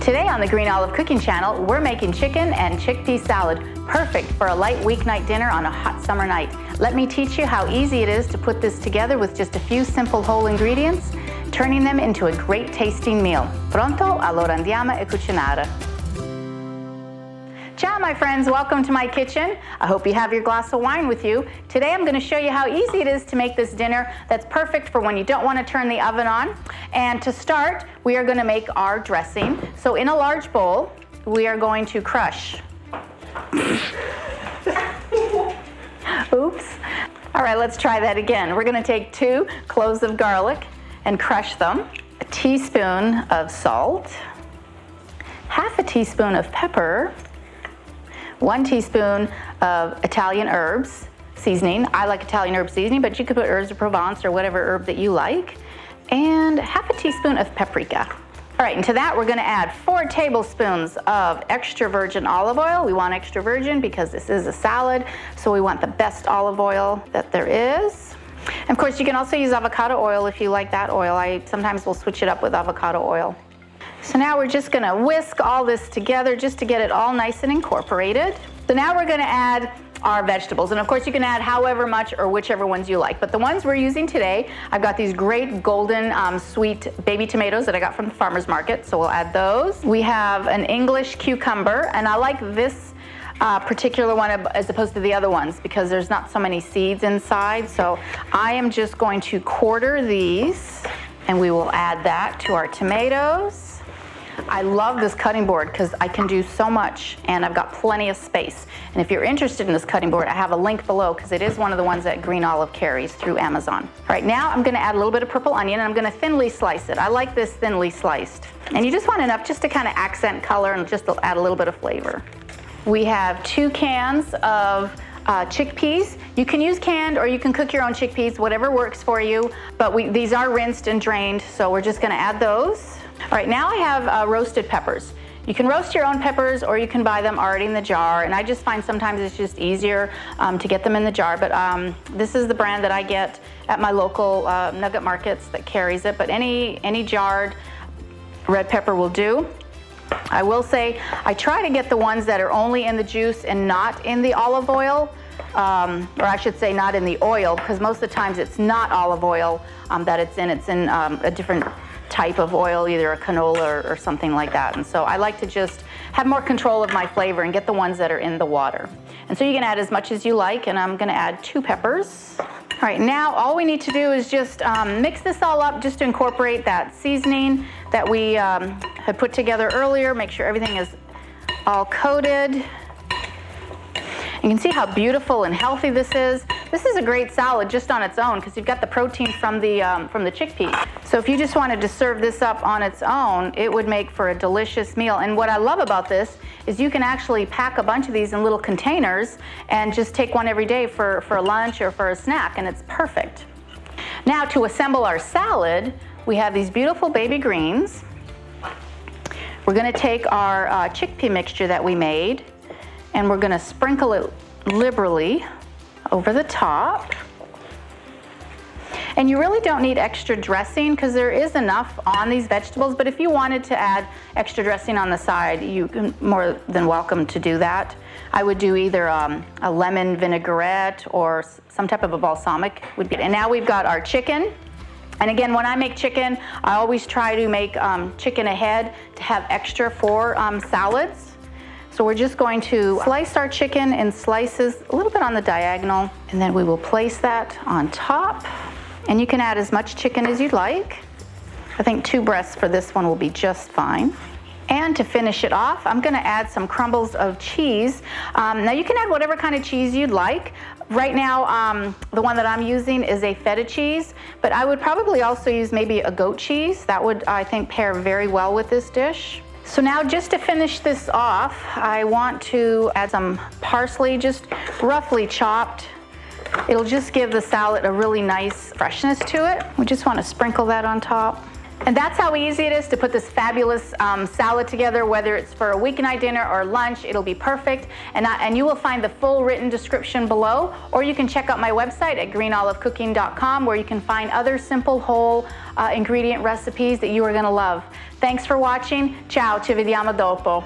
Today on the Green Olive Cooking Channel, we're making chicken and chickpea salad, perfect for a light weeknight dinner on a hot summer night. Let me teach you how easy it is to put this together with just a few simple whole ingredients, turning them into a great tasting meal. Pronto? Allora andiamo a cucinare. Ciao my friends, welcome to my kitchen. I hope you have your glass of wine with you. Today I'm going to show you how easy it is to make this dinner that's perfect for when you don't want to turn the oven on. And to start, we are going to make our dressing. So in a large bowl, we are going to crush. Oops. All right, let's try that again. We're going to take 2 cloves of garlic and crush them, a teaspoon of salt, half a teaspoon of pepper, 1 teaspoon of Italian herbs seasoning. I like Italian herb seasoning, but you could put herbs of Provence or whatever herb that you like. And half a teaspoon of paprika. All right, and to that we're going to add 4 tablespoons of extra virgin olive oil. We want extra virgin because this is a salad, so we want the best olive oil that there is. And of course, you can also use avocado oil if you like that oil. I sometimes will switch it up with avocado oil. So now we're just going to whisk all this together just to get it all nice and incorporated. So now we're going to add our vegetables. And of course you can add however much or whichever ones you like. But the ones we're using today, I've got these great golden sweet baby tomatoes that I got from the farmer's market. So we'll add those. We have an English cucumber, and I like this particular one as opposed to the other ones because there's not so many seeds inside. So I am just going to quarter these, and we will add that to our tomatoes. I love this cutting board because I can do so much and I've got plenty of space. And if you're interested in this cutting board, I have a link below because it is one of the ones that Green Olive carries through Amazon. All right, now I'm going to add a little bit of purple onion and I'm going to thinly slice it. I like this thinly sliced. And you just want enough just to kind of accent color and just to add a little bit of flavor. We have 2 cans of chickpeas. You can use canned or you can cook your own chickpeas, whatever works for you. But these are rinsed and drained, so we're just going to add those. All right, now I have roasted peppers. You can roast your own peppers or you can buy them already in the jar, and I just find sometimes it's just easier to get them in the jar, but this is the brand that I get at my local nugget markets that carries it, but any jarred red pepper will do. I will say I try to get the ones that are only in the juice and not in the olive oil, or I should say not in the oil, because most of the times it's not olive oil that it's in a different type of oil, either a canola or something like that. And so I like to just have more control of my flavor and get the ones that are in the water. And so you can add as much as you like, and I'm going to add 2 peppers. All right, now all we need to do is just mix this all up just to incorporate that seasoning that we had put together earlier. Make sure everything is all coated. You can see how beautiful and healthy this is. This is a great salad just on its own because you've got the protein from the chickpeas. So if you just wanted to serve this up on its own, it would make for a delicious meal. And what I love about this is you can actually pack a bunch of these in little containers and just take one every day for a lunch or for a snack, and it's perfect. Now to assemble our salad, we have these beautiful baby greens. We're going to take our chickpea mixture that we made, and we're going to sprinkle it liberally over the top. And you really don't need extra dressing because there is enough on these vegetables, but if you wanted to add extra dressing on the side, you can more than welcome to do that. I would do either a lemon vinaigrette or some type of a balsamic would be. And now we've got our chicken. And again, when I make chicken, I always try to make chicken ahead to have extra for salads. So we're just going to slice our chicken in slices a little bit on the diagonal, and then we will place that on top. And you can add as much chicken as you'd like. I think 2 breasts for this one will be just fine. And to finish it off, I'm going to add some crumbles of cheese. Now you can add whatever kind of cheese you'd like. Right now, the one that I'm using is a Feta cheese, but I would probably also use maybe a goat cheese. That would, I think, pair very well with this dish. So now just to finish this off, I want to add some parsley, just roughly chopped. It'll just give the salad a really nice freshness to it. We just want to sprinkle that on top. And that's how easy it is to put this fabulous salad together, whether it's for a weeknight dinner or lunch. It'll be perfect. And you will find the full written description below, or you can check out my website at greenolivecooking.com, where you can find other simple whole ingredient recipes that you are going to love. Thanks for watching. Ciao, ci vediamo dopo.